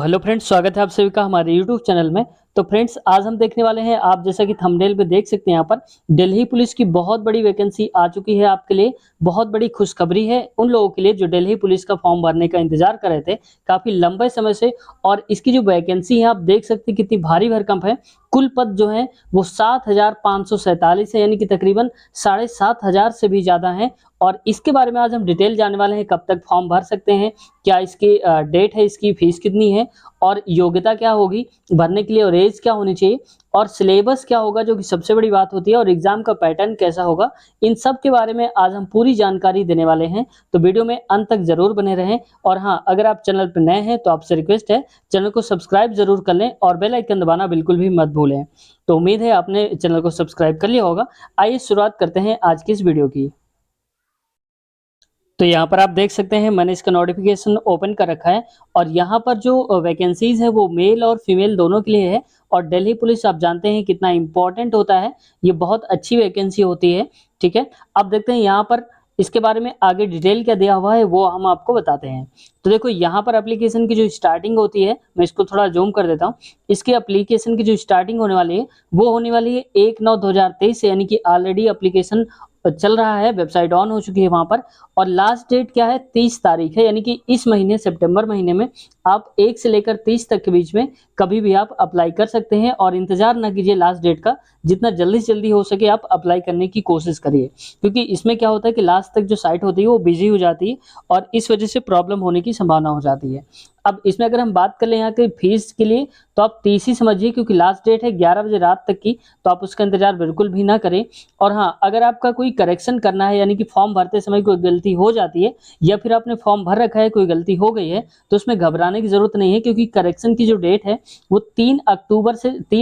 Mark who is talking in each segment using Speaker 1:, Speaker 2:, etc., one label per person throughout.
Speaker 1: तो hello friends, स्वागत है आप सभी का हमारे यूट्यूब चैनल में। तो फ्रेंड्स, आज हम देखने वाले हैं, आप जैसा कि थंबनेल पे देख सकते हैं, यहाँ पर दिल्ली पुलिस की बहुत बड़ी वैकेंसी आ चुकी है आपके लिए। बहुत बड़ी खुशखबरी है उन लोगों के लिए जो दिल्ली पुलिस का फॉर्म भरने का इंतजार कर रहे थे काफी लंबे समय से। और इसकी जो वैकेंसी है आप देख सकते हैं कितनी भारी भरकम है। कुल पद जो है वो 7,547 है, यानी कि तकरीबन 7,500 से भी ज्यादा है। और इसके बारे में आज हम डिटेल जानने वाले हैं, कब तक फॉर्म भर सकते हैं, क्या इसकी डेट है, इसकी फीस कितनी है, और योग्यता क्या होगी भरने के लिए, और एज क्या होनी चाहिए, और सिलेबस क्या होगा जो कि सबसे बड़ी बात होती है, और एग्जाम का पैटर्न कैसा होगा। इन सब के बारे में आज हम पूरी जानकारी देने वाले हैं। तो वीडियो में अंत तक जरूर बने रहें। और हाँ, अगर आप चैनल पर नए हैं तो आपसे रिक्वेस्ट है, चैनल को सब्सक्राइब जरूर कर लें और बेल आइकन दबाना बिल्कुल भी मत भूलें। तो उम्मीद है आपने चैनल को सब्सक्राइब कर लिया होगा। आइए शुरुआत करते हैं आज की इस वीडियो की। तो यहाँ पर आप देख सकते हैं, मैंने इसका नोटिफिकेशन ओपन कर रखा है। और यहाँ पर जो वैकेंसीज है वो मेल और फीमेल दोनों के लिए है। और दिल्ली पुलिस आप जानते हैं कितना इंपॉर्टेंट होता है, ये बहुत अच्छी वैकेंसी होती है। ठीक है, अब देखते हैं यहाँ पर इसके बारे में आगे डिटेल क्या दिया हुआ है वो हम आपको बताते हैं। तो देखो, यहाँ पर एप्लीकेशन की जो स्टार्टिंग होती है, मैं इसको थोड़ा जूम कर देता हूँ। इसके एप्लीकेशन की जो स्टार्टिंग होने वाली है वो होने वाली है 1/9/2023 से, यानी कि ऑलरेडी एप्लीकेशन चल रहा है, वेबसाइट ऑन हो चुकी है वहां पर। और लास्ट डेट क्या है, 30 तारीख है, यानी कि इस महीने सितंबर महीने में आप 1 से लेकर 30 तक के बीच में कभी भी आप अप्लाई कर सकते हैं। और इंतजार ना कीजिए लास्ट डेट का, जितना जल्दी से जल्दी हो सके आप अप्लाई करने की कोशिश करिए, क्योंकि इसमें क्या होता है कि लास्ट तक जो साइट होती है वो बिजी हो जाती है और इस वजह से प्रॉब्लम होने की संभावना हो जाती है। अब इसमें अगर हम बात कर लें यहाँ की फीस के लिए, तो आप 30 ही समझिए, क्योंकि लास्ट डेट है 11 बजे रात तक की, तो आप उसका इंतजार बिल्कुल भी ना करें। और हाँ, अगर आपका कोई करेक्शन करना है, यानी कि फॉर्म भरते समय कोई गलती हो जाती है या फिर आपने फॉर्म भर रखा है कोई गलती हो गई है, तो उसमें घबराने की जरूरत नहीं है, क्योंकि करेक्शन की जो डेट है वो 3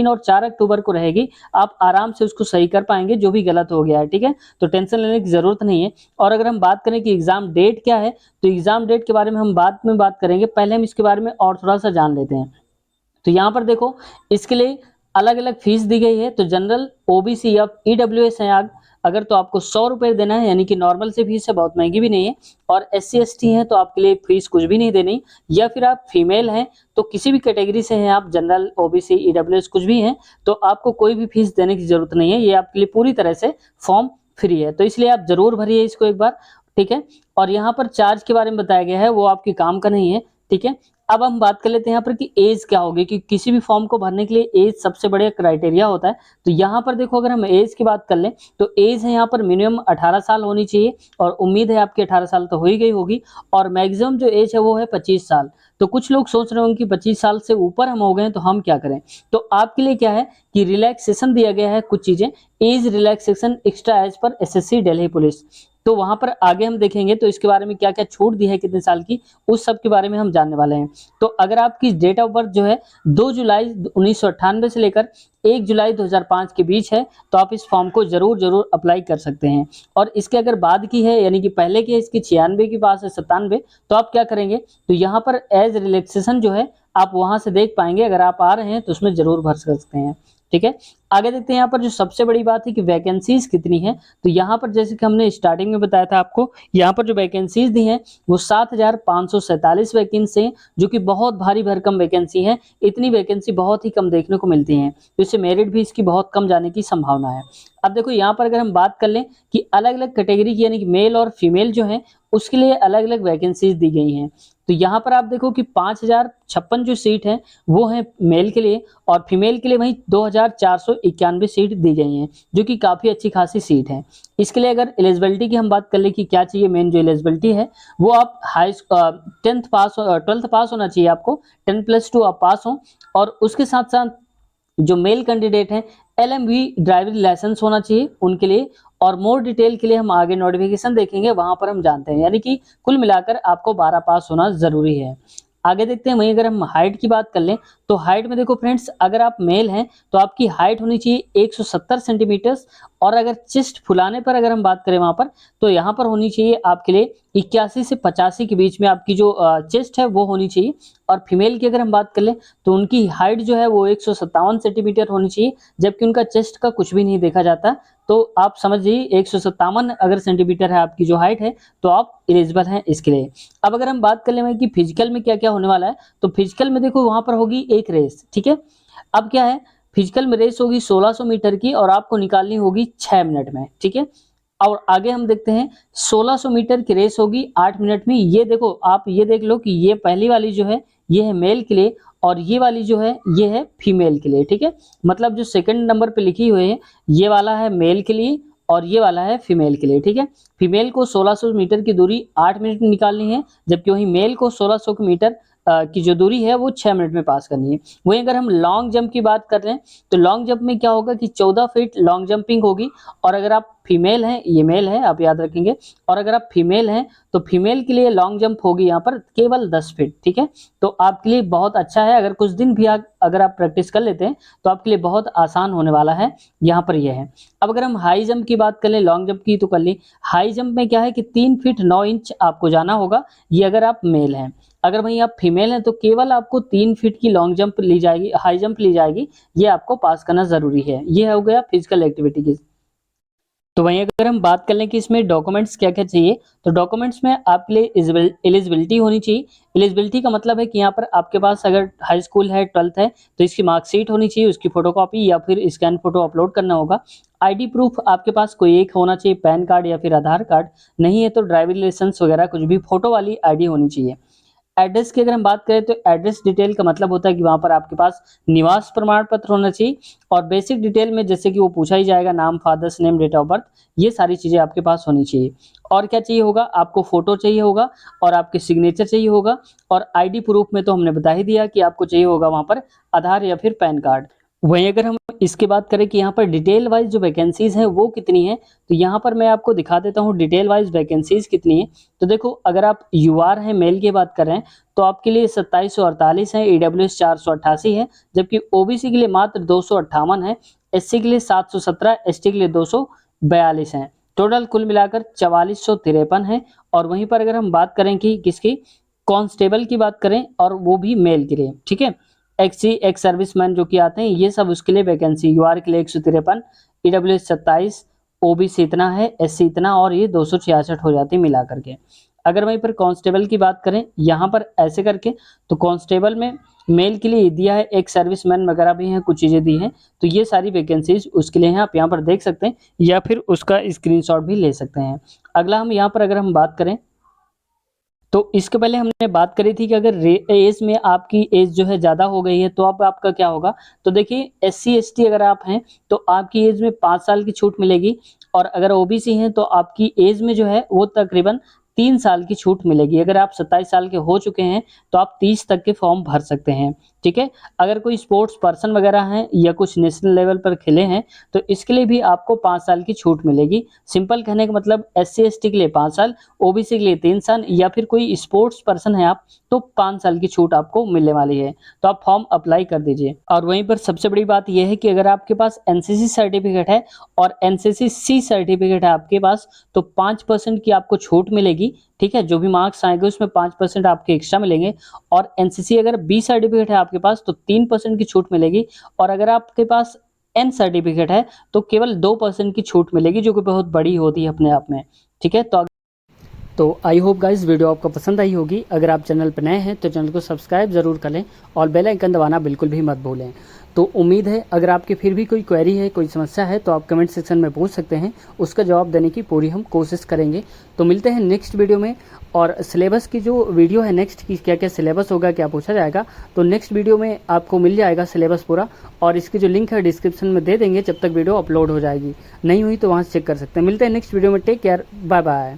Speaker 1: और 4 अक्टूबर को रहेगी। आप आराम से उसको सही कर पाएंगे जो भी गलत हो गया है। ठीक है, तो टेंशन लेने की जरूरत नहीं है। और अगर हम बात करें कि एग्जाम डेट क्या है, तो एग्जाम डेट के बारे में हम बाद में बात करेंगे, पहले हम इसके बारे में और थोड़ा सा जान लेते हैं। तो यहाँ पर देखो, इसके लिए अलग अलग फीस दी गई है। तो जनरल, ओबीसी या ईडब्ल्यूएस है अगर, तो आपको 100 रुपये देना है, यानी कि नॉर्मल से फीस है, बहुत महंगी भी नहीं है। और SC ST है तो आपके लिए फीस कुछ भी नहीं देनी। या फिर आप फीमेल हैं तो किसी भी कैटेगरी से हैं आप, जनरल, ओबीसी, ईडब्ल्यूएस कुछ भी हैं, तो आपको कोई भी फीस देने की जरूरत नहीं है। ये आपके लिए पूरी तरह से फॉर्म फ्री है, तो इसलिए आप जरूर भरिए इसको एक बार। ठीक है, और यहाँ पर चार्ज के बारे में बताया गया है, वो आपके काम का नहीं है। ठीक है, अब हम बात कर लेते हैं यहाँ पर कि एज क्या होगी, कि किसी भी फॉर्म को भरने के लिए एज सबसे बड़ा क्राइटेरिया होता है। तो यहाँ पर देखो, अगर हम एज की बात कर लें तो एज है यहाँ पर मिनिमम 18 साल होनी चाहिए। और उम्मीद है आपकी 18 साल तो हो ही गई होगी। और मैक्सिमम जो एज है वो है 25 साल। तो कुछ लोग सोच रहे होंगे कि 25 साल से ऊपर हम हो गए हैं तो हम क्या करें। तो आपके लिए क्या है कि रिलैक्सेशन दिया गया है, कुछ चीजें, एज रिलैक्सेशन एक्स्ट्रा एज पर SSC दिल्ली पुलिस। तो वहां पर आगे हम देखेंगे तो इसके बारे में क्या क्या छूट दी है, कितने साल की, उस सब के बारे में हम जानने वाले हैं। तो अगर आपकी डेट ऑफ बर्थ जो है 2 जुलाई 1998 से लेकर 1 जुलाई 2005 के बीच है, तो आप इस फॉर्म को जरूर जरूर अप्लाई कर सकते हैं। और इसके अगर बाद की है, यानी कि पहले की है, इसकी 96 के पास है, 97, तो आप क्या करेंगे, तो यहाँ पर एज रिलैक्सेशन जो है आप वहां से देख पाएंगे। अगर आप आ रहे हैं तो उसमें जरूर भर सकते हैं। ठीक है, आगे देखते हैं। यहाँ पर जो सबसे बड़ी बात है कि वैकेंसीज कितनी है, तो यहाँ पर जैसे कि हमने स्टार्टिंग में बताया था आपको, यहाँ पर जो वैकेंसीज दी हैं वो 7,547 वैकेंसी हैं, जो कि बहुत भारी भरकम वैकेंसी है। इतनी वैकेंसी बहुत ही कम देखने को मिलती हैं, तो इससे मेरिट भी इसकी बहुत कम जाने की संभावना है। अब देखो, यहाँ पर अगर हम बात कर लें कि अलग अलग कैटेगरी की, यानी कि मेल और फीमेल जो है उसके लिए अलग अलग वैकेंसीज दी गई हैं। तो यहाँ पर आप देखो कि 5,056 जो सीट है वो है मेल के लिए, और फीमेल के लिए वहीं 2,491 सीट दी गई हैं, जो कि काफ़ी अच्छी खासी सीट है। इसके लिए अगर एलिजिबिलिटी की हम बात कर ले कि क्या चाहिए, मेन जो एलिजिबिलिटी है वो आप 12th पास होना चाहिए आपको, 10+2 आप पास हो। और उसके साथ साथ जो मेल कैंडिडेट हैं LMV ड्राइविंग लाइसेंस होना चाहिए उनके लिए। और मोर डिटेल के लिए हम आगे नोटिफिकेशन देखेंगे, वहां पर हम जानते हैं, यानी कि कुल मिलाकर आपको 12 पास होना जरूरी है। आगे देखते हैं। वहीं अगर हम हाइट की बात कर लें तो हाइट में देखो फ्रेंड्स, अगर आप मेल हैं तो आपकी हाइट होनी चाहिए 170 सेंटीमीटर। और अगर चेस्ट फुलाने पर अगर हम बात करें वहां पर, तो यहाँ पर होनी चाहिए आपके लिए 81 से 85 के बीच में आपकी जो चेस्ट है वो होनी चाहिए। और फीमेल की अगर हम बात कर लें तो उनकी हाइट जो है वो 157 सेंटीमीटर होनी चाहिए, जबकि उनका चेस्ट का कुछ भी नहीं देखा जाता। तो आप समझिए 157 अगर सेंटीमीटर है आपकी जो हाइट है, तो आप एलिजिबल हैं इसके लिए। अब अगर हम बात कर लें कि फिजिकल में क्या-क्या होने वाला है, तो फिजिकल में देखो वहाँ पर होगी एक रेस, ठीक है? अब क्या है, फिजिकल में रेस होगी 1600 मीटर की और आपको निकालनी होगी 6 मिनट में, ठीक है? और आगे हम देखते हैं 1600 मीटर की रेस होगी 8 मिनट में। ये देखो, आप ये देख लो कि ये पहली वाली जो है, ये है मेल के लिए और ये वाली जो है, ये है फीमेल के लिए, ठीक है? मतलब जो सेकंड नंबर पे लिखी हुई है, ये वाला है मेल के लिए और ये वाला है फीमेल के लिए, ठीक है? फीमेल को 1600 मीटर की दूरी 8 मिनट में निकालनी है, जबकि वहीं मेल को 1600 मीटर की जो दूरी है वो 6 मिनट में पास करनी है। वहीं अगर हम लॉन्ग जंप की बात कर रहे हैं, तो लॉन्ग जंप में क्या होगा कि 14 फीट लॉन्ग जंपिंग होगी और अगर आप फीमेल हैं, ये मेल है आप याद रखेंगे, और अगर आप फीमेल हैं तो फीमेल के लिए लॉन्ग जंप होगी यहाँ पर केवल 10 फीट, ठीक है? तो आपके लिए बहुत अच्छा है, अगर कुछ दिन भी अगर आप प्रैक्टिस कर लेते हैं तो आपके लिए बहुत आसान होने वाला है, यहाँ पर ये है। अब अगर हम हाई जंप की बात कर लें, लॉन्ग जंप की तो कर ली। हाई जंप में क्या है कि 3 फीट 9 इंच आपको जाना होगा, ये अगर आप मेल हैं। अगर वहीं आप फीमेल हैं तो केवल आपको 3 फीट की लॉन्ग जंप ली जाएगी, हाई जंप ली जाएगी, ये आपको पास करना ज़रूरी है। ये हो गया फिजिकल एक्टिविटी की। तो वहीं अगर हम बात कर लें कि इसमें डॉक्यूमेंट्स क्या-क्या चाहिए, तो डॉक्यूमेंट्स में आपके लिए एलिजिबिलिटी होनी चाहिए। एलिजिबिलिटी का मतलब है कि यहाँ पर आपके पास अगर हाई स्कूल है, 12th है, तो इसकी मार्कशीट होनी चाहिए, उसकी फोटोकॉपी या फिर स्कैन फोटो अपलोड करना होगा। आईडी प्रूफ आपके पास कोई एक होना चाहिए, पैन कार्ड या फिर आधार कार्ड, नहीं है तो ड्राइविंग लाइसेंस वगैरह कुछ भी फोटो वाली आईडी होनी चाहिए। एड्रेस की अगर हम बात करें तो एड्रेस डिटेल का मतलब होता है कि वहाँ पर आपके पास निवास प्रमाण पत्र होना चाहिए और बेसिक डिटेल में जैसे कि वो पूछा ही जाएगा, नाम, father's name, date of birth, ये सारी चीज़ें आपके पास होनी चाहिए। और क्या चाहिए होगा, आपको फ़ोटो चाहिए होगा और आपके सिग्नेचर चाहिए होगा और आईडी प्रूफ में तो हमने बता ही दिया कि आपको चाहिए होगा वहाँ पर आधार या फिर पैन कार्ड। वहीं अगर हम इसकी बात करें कि यहाँ पर डिटेल वाइज़ जो वैकेंसीज़ हैं वो कितनी हैं, तो यहाँ पर मैं आपको दिखा देता हूँ डिटेल वाइज़ वैकेंसीज़ कितनी हैं। तो देखो, अगर आप यूआर हैं, मेल की बात कर रहे हैं, तो आपके लिए 2748 है, ईडब्ल्यूएस 488 है, जबकि ओबीसी के लिए मात्र 258 है, एससी के लिए 717, एसटी के लिए 242 हैं। टोटल कुल मिलाकर 4453 है। और वहीं पर अगर हम बात करें कि किसकी, कांस्टेबल की बात करें और वो भी मेल के लिए, ठीक है? एक्स सर्विसमैन जो कि आते हैं, ये सब उसके लिए वैकेंसी। यूआर के लिए 153, ईडब्ल्यूएस 27, ओबीसी इतना है, एससी इतना और ये 266 हो जाती है मिला करके। अगर वहीं पर कांस्टेबल की बात करें यहाँ पर ऐसे करके, तो कांस्टेबल में मेल के लिए दिया है, एक सर्विसमैन वगैरह भी हैं, कुछ चीज़ें दी हैं, तो ये सारी वैकेंसीज उसके लिए हैं, आप यहाँ पर देख सकते हैं या फिर उसका स्क्रीनशॉट भी ले सकते हैं। अगला हम यहाँ पर अगर हम बात करें, तो इसके पहले हमने बात करी थी कि अगर एज में आपकी एज जो है ज़्यादा हो गई है तो अब आपका क्या होगा। तो देखिए, एससी एसटी अगर आप हैं तो आपकी एज में 5 साल की छूट मिलेगी और अगर ओबीसी हैं तो आपकी एज में जो है वो तकरीबन 3 साल की छूट मिलेगी। अगर आप 27 साल के हो चुके हैं तो आप 30 तक के फॉर्म भर सकते हैं, ठीक है? अगर कोई स्पोर्ट्स पर्सन वगैरह हैं या कुछ नेशनल लेवल पर खेले हैं तो इसके लिए भी आपको 5 साल की छूट मिलेगी। सिंपल कहने का मतलब एससी एसटी के लिए 5 साल, ओबीसी के लिए 3 साल या फिर कोई स्पोर्ट्स पर्सन है आप तो 5 साल की छूट आपको मिलने वाली है। तो आप फॉर्म अप्लाई कर दीजिए। और वहीं पर सबसे बड़ी बात यह है कि अगर आपके पास एनसीसी सर्टिफिकेट है और एनसीसी सी सर्टिफिकेट है आपके पास, तो 5% की आपको छूट मिलेगी, ठीक है? जो भी मार्क्स आएंगे उसमें 5% आपके एक्स्ट्रा मिलेंगे। और एनसीसी अगर बी सर्टिफिकेट है आपके पास तो 3% की छूट मिलेगी और अगर आपके पास एन सर्टिफिकेट है तो केवल 2% की छूट मिलेगी, जो कि बहुत बड़ी होती है अपने आप में, ठीक है? तो आई होप गाइस वीडियो आपको पसंद आई होगी। अगर आप चैनल पर नए हैं तो चैनल को सब्सक्राइब ज़रूर कर लें और बेल आइकन दबाना बिल्कुल भी मत भूलें। तो उम्मीद है अगर आपकी फिर भी कोई क्वेरी है, कोई समस्या है तो आप कमेंट सेक्शन में पूछ सकते हैं, उसका जवाब देने की पूरी हम कोशिश करेंगे। तो मिलते हैं नेक्स्ट वीडियो में। और सिलेबस की जो वीडियो है नेक्स्ट की, क्या क्या सिलेबस होगा, क्या पूछा जाएगा, तो नेक्स्ट वीडियो में आपको मिल जाएगा सिलेबस पूरा और इसकी जो लिंक है डिस्क्रिप्शन में दे देंगे जब तक वीडियो अपलोड हो जाएगी। नहीं हुई तो वहाँ से चेक कर सकते हैं। मिलते हैं नेक्स्ट वीडियो में। Take care, bye bye.